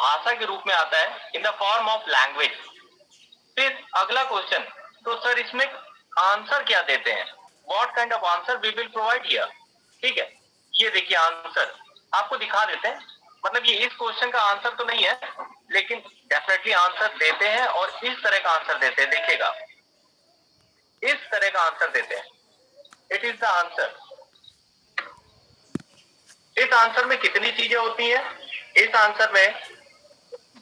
भाषा के रूप में आता है, in the form of language. फिर अगला क्वेश्चन, तो सर इसमें आंसर क्या देते हैं, what kind of answer we will provide here. ठीक है, ये देखिए आंसर आपको दिखा देते हैं, मतलब ये इस क्वेश्चन का आंसर तो नहीं है, लेकिन डेफिनेटली आंसर देते हैं और इस तरह का आंसर देते हैं। देखिएगा, इस तरह का आंसर देते हैं, इट इज द आंसर। इस आंसर में कितनी चीजें होती हैं, इस आंसर में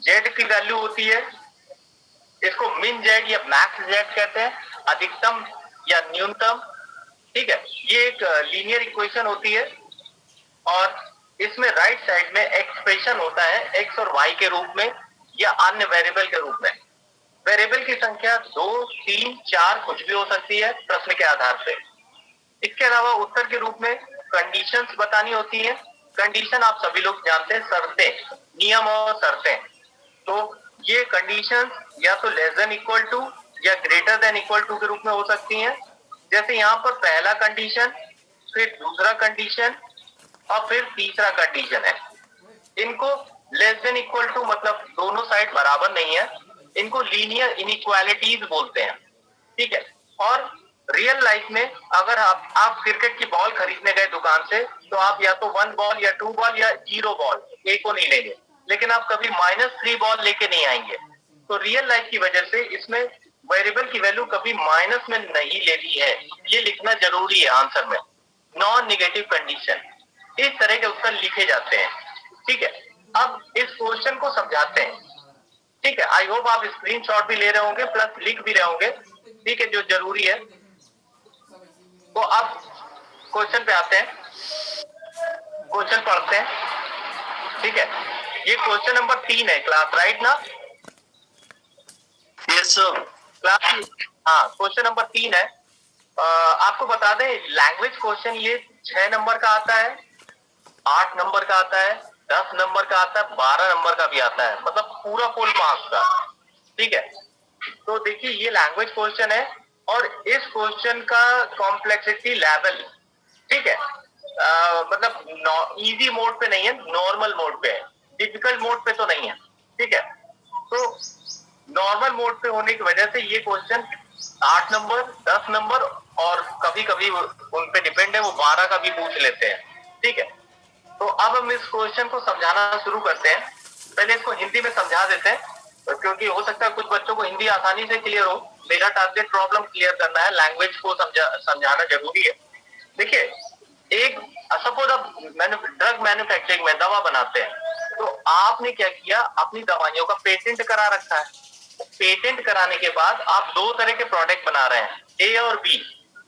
जेड की वैल्यू होती है, इसको मिन जेड या मैक्स जेड कहते हैं, अधिकतम या न्यूनतम। ठीक है, ये एक लीनियर इक्वेशन होती है और इसमें राइट साइड में एक्सप्रेशन होता है एक्स और वाई के रूप में या अन्य वेरिएबल के रूप में। वेरिएबल की संख्या 2, 3, 4 कुछ भी हो सकती है प्रश्न के आधार पे। इसके अलावा उत्तर के रूप में कंडीशंस बतानी होती है। कंडीशन आप सभी लोग जानते हैं, शर्तें, नियम और शर्तें। तो ये कंडीशंस या तो लेस देन इक्वल टू या ग्रेटर देन इक्वल टू के रूप में हो सकती हैं। जैसे यहाँ पर पहला कंडीशन, फिर दूसरा कंडीशन और फिर तीसरा कंडीशन है। इनको लेस देन इक्वल टू मतलब दोनों साइड बराबर नहीं है, इनको लीनियर इनइक्वालिटीज बोलते हैं। ठीक है, और रियल लाइफ में अगर आप क्रिकेट की बॉल खरीदने गए दुकान से, तो आप या तो 1 बॉल या 2 बॉल या 0 बॉल एक को नहीं लेंगे, लेकिन आप कभी -3 बॉल लेके नहीं आएंगे। तो रियल लाइफ की वजह से इसमें वेरिएबल की वैल्यू कभी माइनस में नहीं लेनी है, ये लिखना जरूरी है आंसर में। नॉन निगेटिव कंडीशन, इस तरह के उत्तर लिखे जाते हैं। ठीक है, अब इस क्वेश्चन को समझाते हैं। ठीक है, आई होप आप स्क्रीनशॉट भी ले रहे होंगे प्लस लिख भी रहे होंगे। ठीक है, जो जरूरी है। तो अब क्वेश्चन पे आते हैं, क्वेश्चन पढ़ते हैं। ठीक है, ये क्वेश्चन नंबर 3 है क्लास, राइट ना? Yes sir. क्लास, हाँ, क्वेश्चन नंबर 3 है। आपको बता दें लैंग्वेज क्वेश्चन ये 6 नंबर का आता है, 8 नंबर का आता है, 10 नंबर का आता है, 12 नंबर का भी आता है, मतलब पूरा फुल मार्क्स का। ठीक है, तो देखिए ये लैंग्वेज क्वेश्चन है और इस क्वेश्चन का कॉम्प्लेक्सिटी लेवल, ठीक है, मतलब इजी मोड पे नहीं है, नॉर्मल मोड पे है, डिफिकल्ट मोड पे तो नहीं है। ठीक है, तो नॉर्मल मोड पे होने की वजह से ये क्वेश्चन 8 नंबर, 10 नंबर और कभी कभी उन पे डिपेंड है, वो 12 का भी पूछ लेते हैं। ठीक है, तो अब हम इस क्वेश्चन को समझाना शुरू करते हैं। पहले इसको हिंदी में समझा देते हैं, क्योंकि हो सकता है कुछ बच्चों को हिंदी आसानी से क्लियर हो। मेरा टारगेट प्रॉब्लम क्लियर करना है, लैंग्वेज को समझाना जरूरी है। देखिए, एक सपोज अब ड्रग मैन्युफैक्चरिंग में दवा बनाते हैं, तो आपने क्या किया, अपनी दवाइयों का पेटेंट करा रखा है। पेटेंट कराने के बाद आप 2 तरह के प्रोडक्ट बना रहे हैं, ए और बी।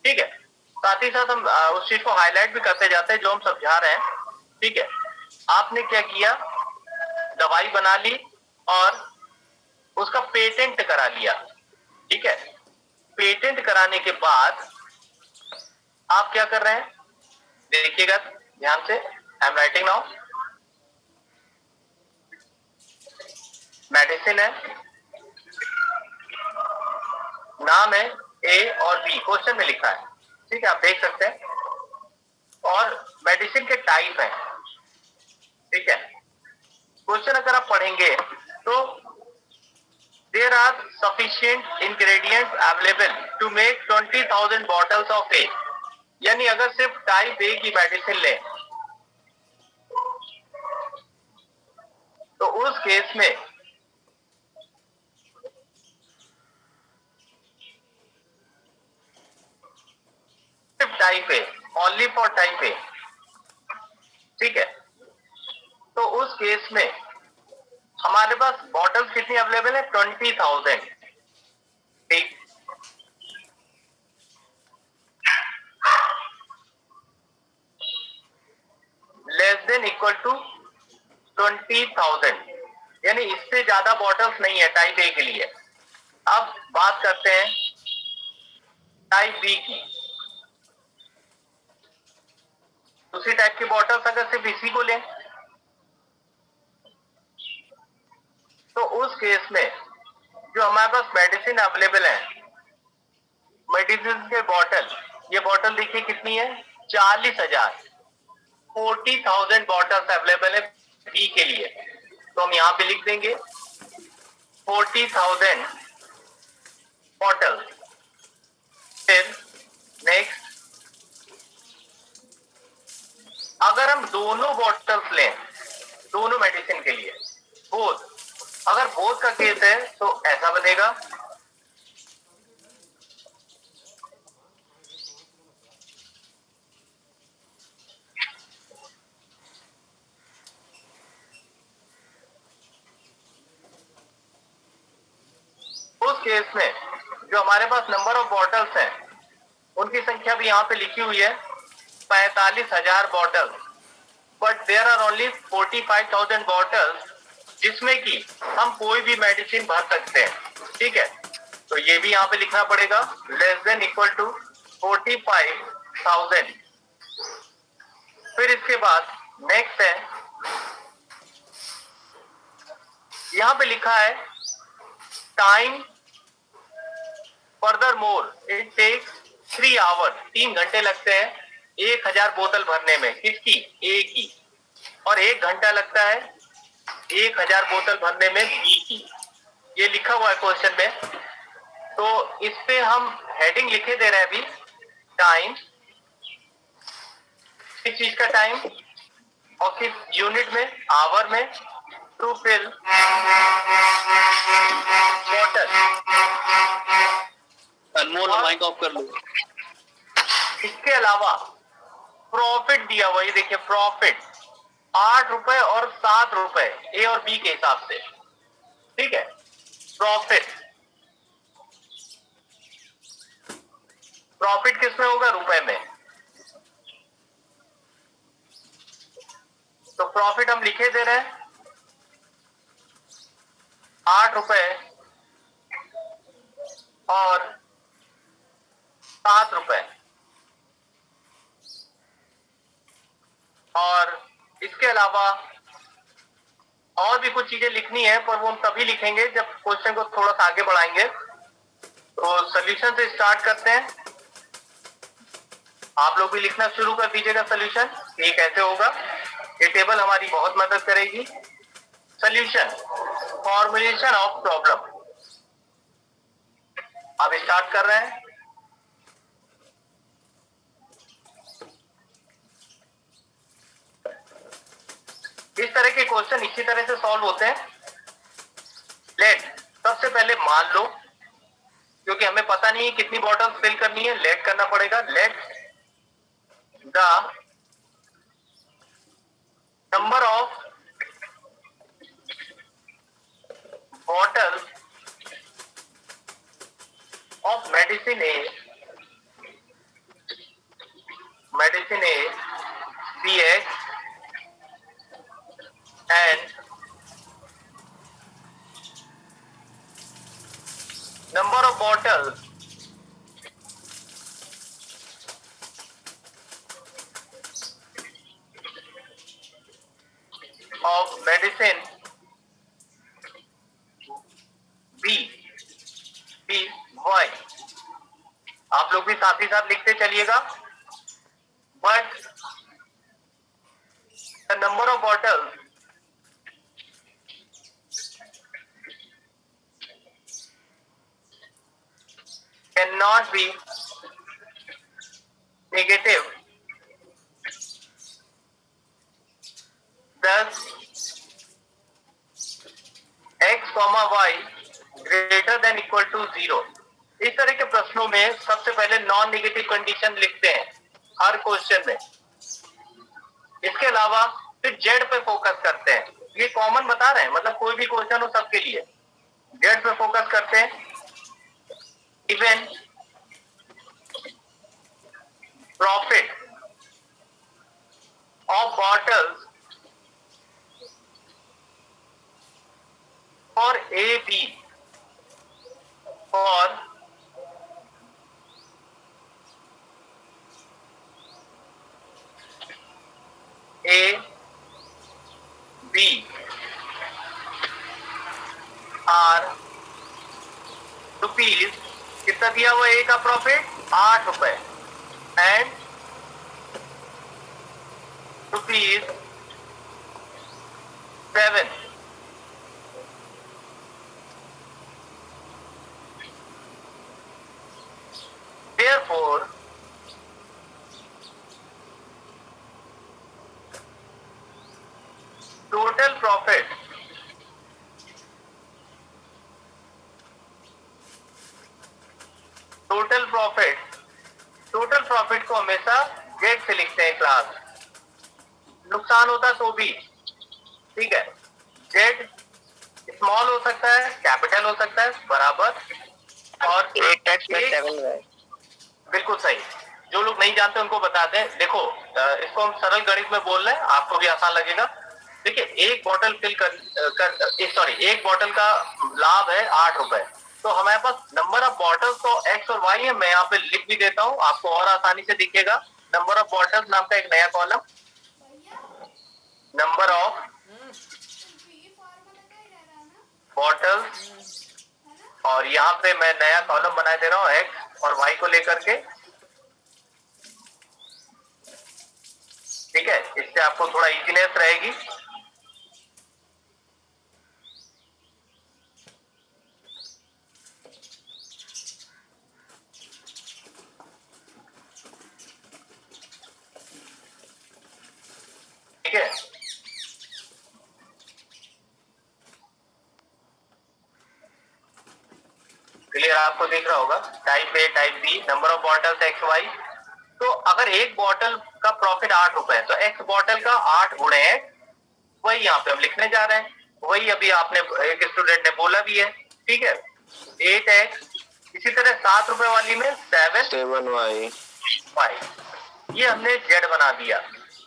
ठीक है, साथ ही साथ हम उस चीज को हाईलाइट भी करते जाते हैं जो हम समझा रहे हैं। ठीक है, आपने क्या किया, दवाई बना ली और उसका पेटेंट करा लिया। ठीक है, पेटेंट कराने के बाद आप क्या कर रहे हैं, देखिएगा ध्यान से, I am writing now. Medicine है, नाम है ए और बी, क्वेश्चन में लिखा है। ठीक है, आप देख सकते हैं, और मेडिसिन के टाइप है। ठीक है, क्वेश्चन अगर आप पढ़ेंगे तो there are sufficient ingredients available to make 20,000 bottles of a, यानी अगर सिर्फ टाइप ए की मेडिसिन लें तो उस केस में सिर्फ type A, only for type A. ठीक है, तो उस केस में हमारे पास बॉटल्स कितनी अवेलेबल है, 20,000। ठीक, लेस देन इक्वल टू 20,000, यानी इससे ज्यादा बॉटल्स नहीं है टाइप ए के लिए। अब बात करते हैं टाइप बी की। दूसरी टाइप की बॉटल्स अगर सिर्फ इसी को लें तो उस केस में जो हमारे पास मेडिसिन अवेलेबल है, मेडिसिन के बॉटल, ये बॉटल देखिए कितनी है, 40,000, 40,000 बॉटल्स अवेलेबल है बी के लिए। तो हम यहाँ पे लिख देंगे 40,000 बॉटल। फिर नेक्स्ट, अगर हम दोनों बॉटल्स लें दोनों मेडिसिन के लिए, बोथ, अगर बोथ का केस है तो ऐसा बनेगा, उस केस में जो हमारे पास नंबर ऑफ बॉटल्स हैं उनकी संख्या भी यहाँ पे लिखी हुई है 45,000 bottle, but there are only 45,000 bottles जिसमें कि हम कोई भी मेडिसिन भर सकते हैं। ठीक है, तो ये भी यहाँ पे लिखना पड़ेगा, लेस देन इक्वल टू 45,000। फिर इसके बाद नेक्स्ट है, यहाँ पे लिखा है time further more it takes 3 hours, 3 घंटे लगते हैं 1,000 बोतल भरने में, किसकी? ए की, और 1 घंटा लगता है 1,000 बोतल भरने में बी की। ये लिखा हुआ है क्वेश्चन में, तो इस पे हम हेडिंग लिखे दे रहे हैं अभी, टाइम, किस चीज का टाइम और किस यूनिट में, आवर में, to fill bottle. Anmol mic off कर लो। इसके अलावा प्रॉफिट दिया हुआ, ये देखिए प्रॉफिट 8 रुपए और 7 रुपए ए और बी के हिसाब से। ठीक है, प्रॉफिट किसमें होगा? रुपए में। तो प्रॉफिट हम लिखे दे रहे हैं 8 रुपए और 7 रुपए, और इसके अलावा और भी कुछ चीजें लिखनी है, पर वो हम तभी लिखेंगे जब क्वेश्चन को थोड़ा सा आगे बढ़ाएंगे। तो सॉल्यूशन से स्टार्ट करते हैं, आप लोग भी लिखना शुरू कर दीजिएगा सॉल्यूशन, ये कैसे होगा। ये टेबल हमारी बहुत मदद करेगी। सॉल्यूशन, फॉर्मुलेशन ऑफ प्रॉब्लम, अब स्टार्ट कर रहे हैं। इस तरह के क्वेश्चन इसी तरह से सॉल्व होते हैं। लेट, सबसे पहले मान लो, क्योंकि हमें पता नहीं है कितनी बॉटल्स फिल करनी है, लेट करना पड़ेगा। Let the number of bottles of medicine A CX and number of bottles of medicine BY, आप लोग भी साथ ही साथ लिखते चलिएगा। But the number of bottles cannot be negative, thus x, y greater than equal to 0। इस तरह के प्रश्नों में सबसे पहले नॉन नेगेटिव कंडीशन लिखते हैं हर क्वेश्चन में। इसके अलावा फिर जेड पे फोकस करते हैं, ये कॉमन बता रहे हैं, मतलब कोई भी क्वेश्चन हो सबके लिए जेड पे फोकस करते हैं। Even profit of bottles for A B for A B are rupees, कितना दिया हुआ ए का प्रॉफिट? 8 रुपए, एंड रुपीज 7 4 टोटल प्रॉफिट को हमेशा जेड से लिखते हैं क्लास, नुकसान होता तो भी, ठीक है। जेड स्मॉल हो सकता है, कैपिटल हो सकता है, बराबर, और एक बिल्कुल सही। जो लोग नहीं जानते उनको बताते हैं। देखो इसको हम सरल गणित में बोल रहे हैं, आपको भी आसान लगेगा। देखिए एक बोतल फिल एक बोतल का लाभ है 8 रुपए, तो हमारे पास नंबर ऑफ बॉटल्स तो एक्स और वाई है। मैं यहाँ पे लिख भी देता हूँ, आपको और आसानी से दिखेगा। नंबर ऑफ बॉटल्स नाम का एक नया कॉलम, नंबर ऑफ बॉटल्स, और यहाँ पे मैं नया कॉलम बना दे रहा हूँ एक्स और वाई को लेकर के, ठीक है। इससे आपको थोड़ा इजीनेस रहेगी। ठीक है, क्लियर आपको दिख रहा होगा। Type A, type B, number of bottles X Y. तो अगर एक बॉटल का प्रॉफिट 8 रुपए है तो एक्स बॉटल का 8 गुणे एक्स, वही यहाँ पे हम लिखने जा रहे हैं। वही अभी आपने एक स्टूडेंट ने बोला भी है, ठीक है, 8x। इसी तरह 7 रुपए वाली में 7y, ये हमने जेड बना दिया,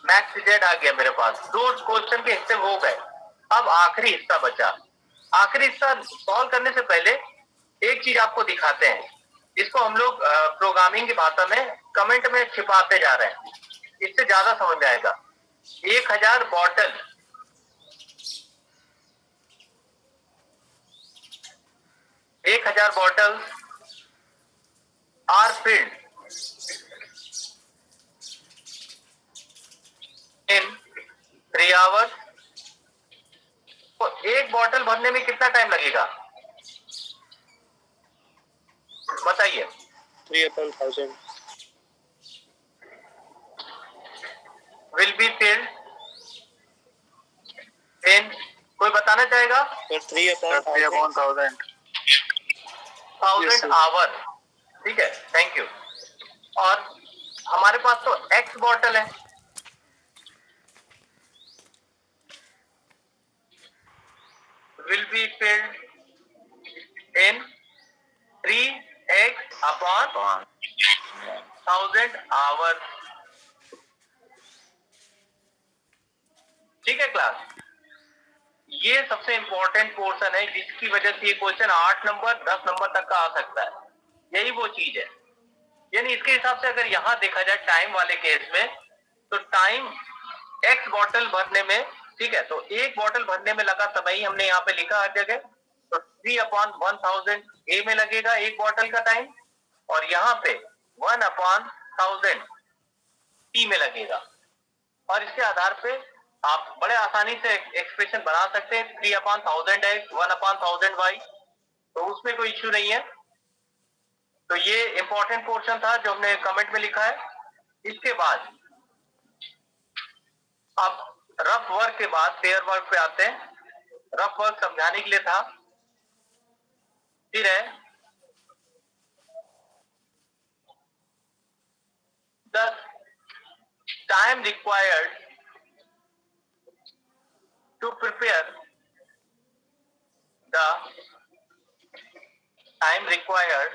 मैक्स जेड आ गया मेरे पास। दो क्वेश्चन के हिस्से हो गए, अब आखिरी हिस्सा बचा। आखिरी हिस्सा सॉल्व करने से पहले एक चीज आपको दिखाते हैं। इसको हम लोग प्रोग्रामिंग की भाषा में कमेंट में छिपाते जा रहे हैं, इससे ज्यादा समझ में आएगा। 1000 bottle, 1000 bottles are filled in 3 hours. तो एक बॉटल भरने में कितना टाइम लगेगा बताइए? 3/1000 विल बी फिल्ड इन, कोई बताना चाहेगा? 3/1000 आवर, ठीक है, थैंक यू। और हमारे पास तो एक्स बॉटल है, will be filled in 3x upon 1000 hour. ठीक है क्लास, ये सबसे इंपॉर्टेंट पोर्शन है जिसकी वजह से ये क्वेश्चन 8 नंबर 10 नंबर तक का आ सकता है। यही वो चीज है। यानी इसके हिसाब से अगर यहां देखा जाए टाइम वाले केस में, तो टाइम एक्स बॉटल भरने में, ठीक है, तो एक बॉटल भरने में लगा समय हमने यहाँ पे लिखा हर जगह, तो 3/1000 ए में लगेगा एक बॉटल का टाइम, और यहाँ पे 1/1000 टी में लगेगा। और इसके आधार पे आप बड़े आसानी से एक्सप्रेशन बना सकते हैं। 3/1000 एक्स, 1/1000 वाई, तो उसमें कोई इश्यू नहीं है। तो ये इंपॉर्टेंट पोर्शन था जो हमने कमेंट में लिखा है। इसके बाद अब रफ वर्क के बाद पेयर वर्क पे आते हैं। रफ वर्क समझाने के लिए था, फिर है the time required to prepare the time required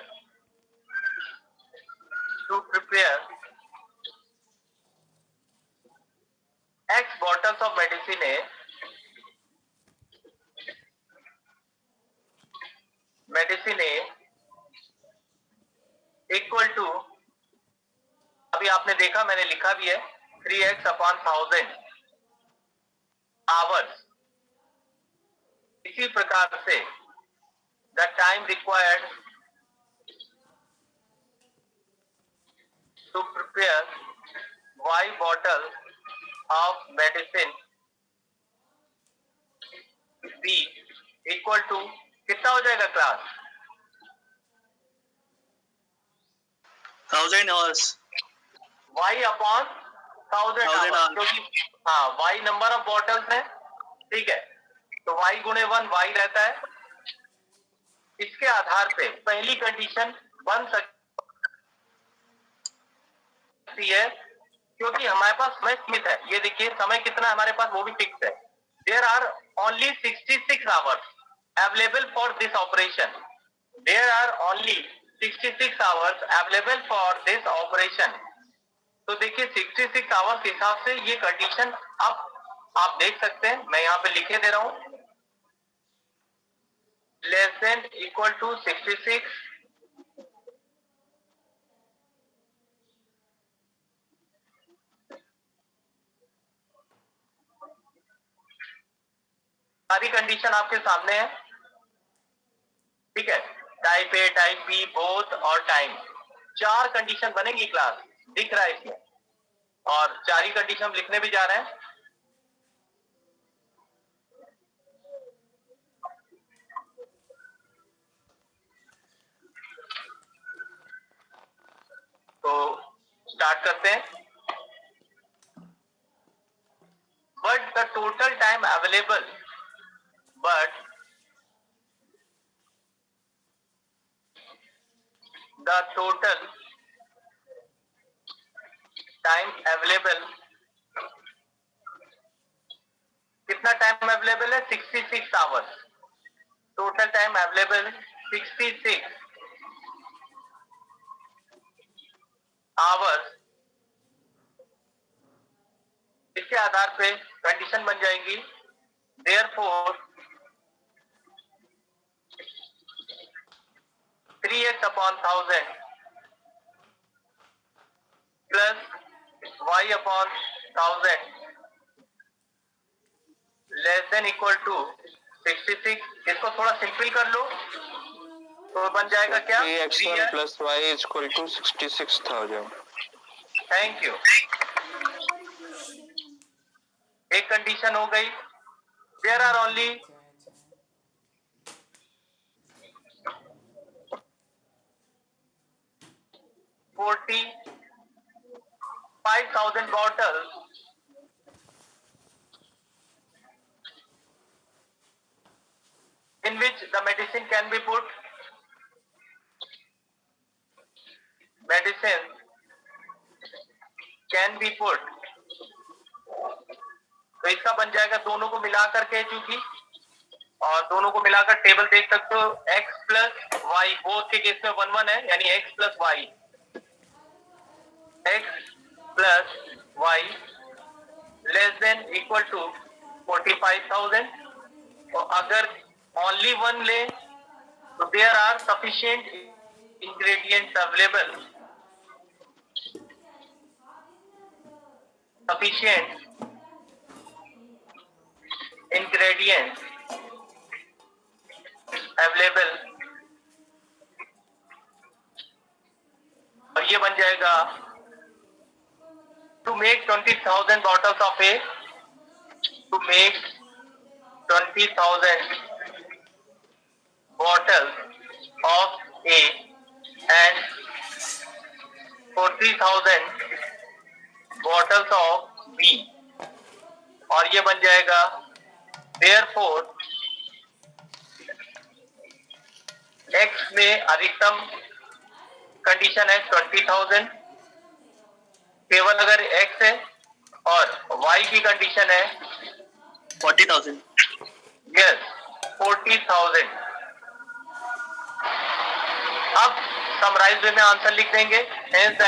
to prepare X bottles of medicine A, medicine A equal to, अभी आपने देखा मैंने लिखा भी है, 3x/1000 आवर्स। इसी प्रकार से the time required to prepare Y bottle of medicine B equal to कितना हो जाएगा class? 1000 hours. y upon 1000 1000 hours, क्योंकि हाँ y नंबर ऑफ बॉटल्स है, ठीक है, तो y गुणे 1 y रहता है। इसके आधार पे पहली कंडीशन बन सकती है, क्योंकि हमारे पास समय सीमित है। ये देखिए समय कितना हमारे पास वो भी फिक्स है। There are only 66 hours available for this operation. There are only 66 hours available for this operation. तो देखिए 66 आवर्स के हिसाब से ये कंडीशन अब आप देख सकते हैं, मैं यहाँ पे लिखे दे रहा हूं, लेस देन इक्वल टू 66 सारी कंडीशन आपके सामने है, ठीक है। Type A, type B, both और टाइम, 4 कंडीशन बनेगी क्लास, दिख रहा है इसमें, और 4 ही कंडीशन हम लिखने भी जा रहे हैं। तो स्टार्ट करते हैं। But the total time available, but the total time available, कितना टाइम अवेलेबल है? 66 hours. Total time available 66 hours. इसके आधार पे कंडीशन बन जाएगी, therefore 3x upon 1000 plus y upon 1000 less than equal to 66। इसको थोड़ा सिंपल कर लो तो बन जाएगा क्या? 3x1 plus y is equal to 66,000. Thank you. एक कंडीशन हो गई। There are only 45,000 bottles in which the medicine can be put. Medicine can be put. तो इसका बन जाएगा दोनों को मिलाकर के, चूंकि और दोनों को मिलाकर टेबल देख सकते हो, x प्लस वाई, बोथ के केस में 1 1 है, यानी x plus y, x plus y less than equal to 45,000। तो अगर ओनली 1 ले तो there are sufficient ingredients available, sufficient ingredients available, और ये बन जाएगा to make 20,000 bottles of a, to make 20,000 bottles of A and 40,000 bottles of B, और ये बन जाएगा therefore X में अधिकतम कंडीशन है 20,000, केवल अगर X है, और Y की कंडीशन है 40,000. यस 40,000। अब समराइज वे में आंसर लिख देंगे। Hence the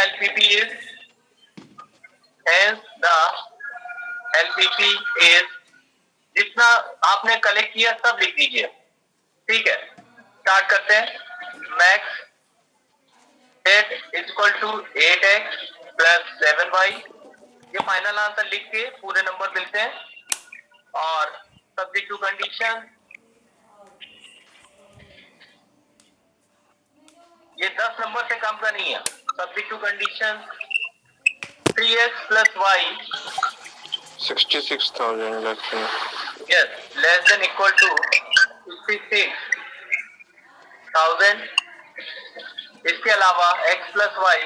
LPP is जितना आपने कलेक्ट किया सब लिख दीजिए, ठीक है। स्टार्ट करते हैं। Max Z is equal to 8x plus 7y। ये फाइनल आंसर लिख के पूरे नंबर मिलते हैं, और सब्जेक्ट टू कंडीशन, ये 10 नंबर से कम का नहीं है। Subject to condition 3x plus y 66,000 left. Is less than equal to 66,000। इसके अलावा x plus y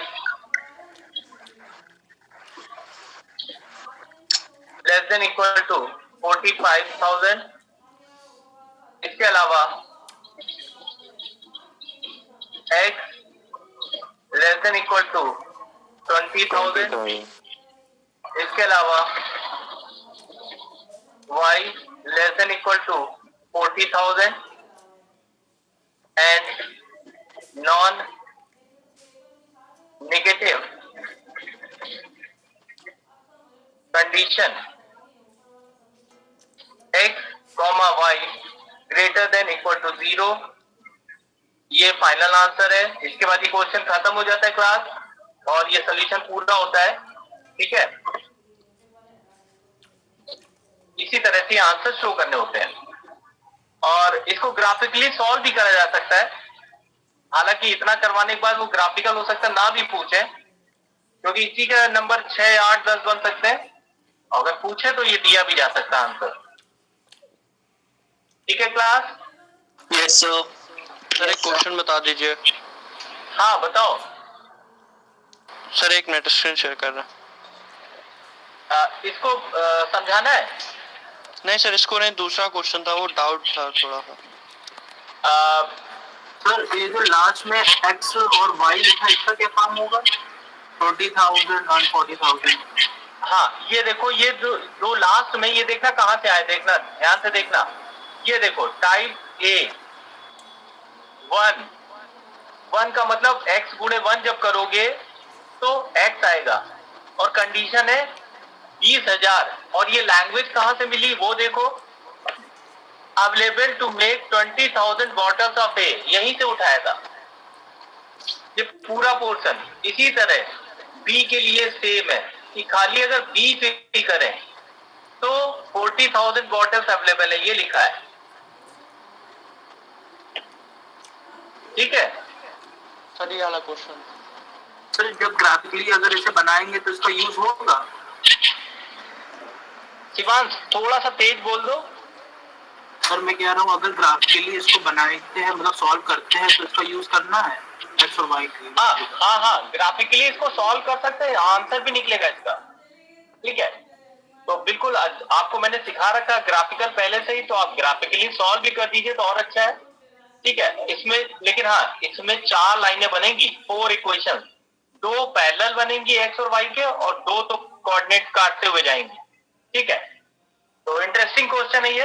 less than equal to 45,000। इसके अलावा x less than equal to 20,000। 20,000. इसके अलावा y less than equal to 40,000 and non negative condition x, y greater than equal to 0। ये final answer है। इसके बाद ये क्वेश्चन खत्म हो जाता है क्लास और ये सोल्यूशन पूरा होता है। ठीक है, इसी तरह से आंसर शो करने होते हैं और इसको ग्राफिकली सॉल्व भी करा जा सकता है। हालांकि इतना करवाने के बाद वो ग्राफिकल हो सकता है ना भी पूछे, क्योंकि इसी का नंबर 6, 8, 10 बन सकते हैं। अगर पूछे तो ये दिया भी जा सकता है आंसर। ठीक है क्लास? Yes sir. सर एक क्वेश्चन बता दीजिए। हाँ बताओ। सर एक मिनट, स्क्रीन शेयर कर रहा। इसको समझाना है? नहीं सर, इसको नहीं, दूसरा क्वेश्चन था, वो डाउट था थोड़ा सा। सर ये जो लास्ट में x और y लिखा है इसका क्या काम होगा? 20,000 और 40,000। हाँ ये देखो, ये जो लास्ट में ये देखना कहां से आया, देखना ध्यान से देखना। ये देखो टाइप ए 1 का मतलब x गुणे 1 जब करोगे तो x आएगा और कंडीशन है 20,000। और ये लैंग्वेज कहां से मिली वो देखो, available to make 20,000 bottles of a, यहीं से उठाया था ये पूरा पोर्शन। इसी तरह बी के लिए सेम है कि खाली अगर बी से करें तो 40,000 बॉटल्स अवेलेबल है, ये लिखा है। ठीक है सर ये वाला क्वेश्चन। सर जब ग्राफिकली अगर इसे बनाएंगे तो इसका यूज होगा? शिवांश थोड़ा सा तेज बोल दो। सर मैं कह रहा हूँ अगर ग्राफिकली इसको बनाते हैं, मतलब सॉल्व करते हैं, तो इसका यूज करना है x और y के लिए। हाँ ग्राफिकली इसको सॉल्व कर सकते हैं, आंसर भी निकलेगा इसका। ठीक है, तो बिल्कुल आपको मैंने सिखा रखा ग्राफिकल पहले से ही, तो आप ग्राफिकली सॉल्व भी कर दीजिए तो और अच्छा है। ठीक है, इसमें लेकिन हाँ इसमें 4 लाइनें बनेंगी, 4 इक्वेशन, 2 पैरेलल बनेंगी x और y के और 2 तो कोऑर्डिनेट काटते हुए जाएंगी। ठीक है, तो इंटरेस्टिंग क्वेश्चन है ये।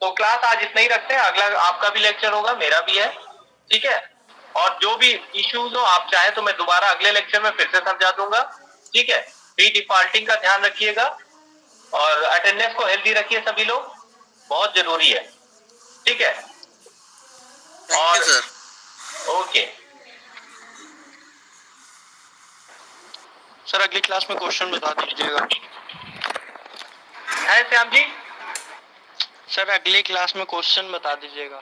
तो क्लास आज इतना ही रखते हैं, अगला आपका भी लेक्चर होगा, मेरा भी है। ठीक है, और जो भी इश्यूज हो आप चाहें तो मैं दोबारा अगले लेक्चर में फिर से समझा दूंगा। ठीक है, प्री डिफॉल्टिंग का ध्यान रखिएगा और अटेंडेंस को हेल्दी रखिए सभी लोग, बहुत जरूरी है। ठीक है, और सर ओके सर अगली क्लास में क्वेश्चन बता दीजिएगा। है श्याम जी? सर अगली क्लास में क्वेश्चन बता दीजिएगा।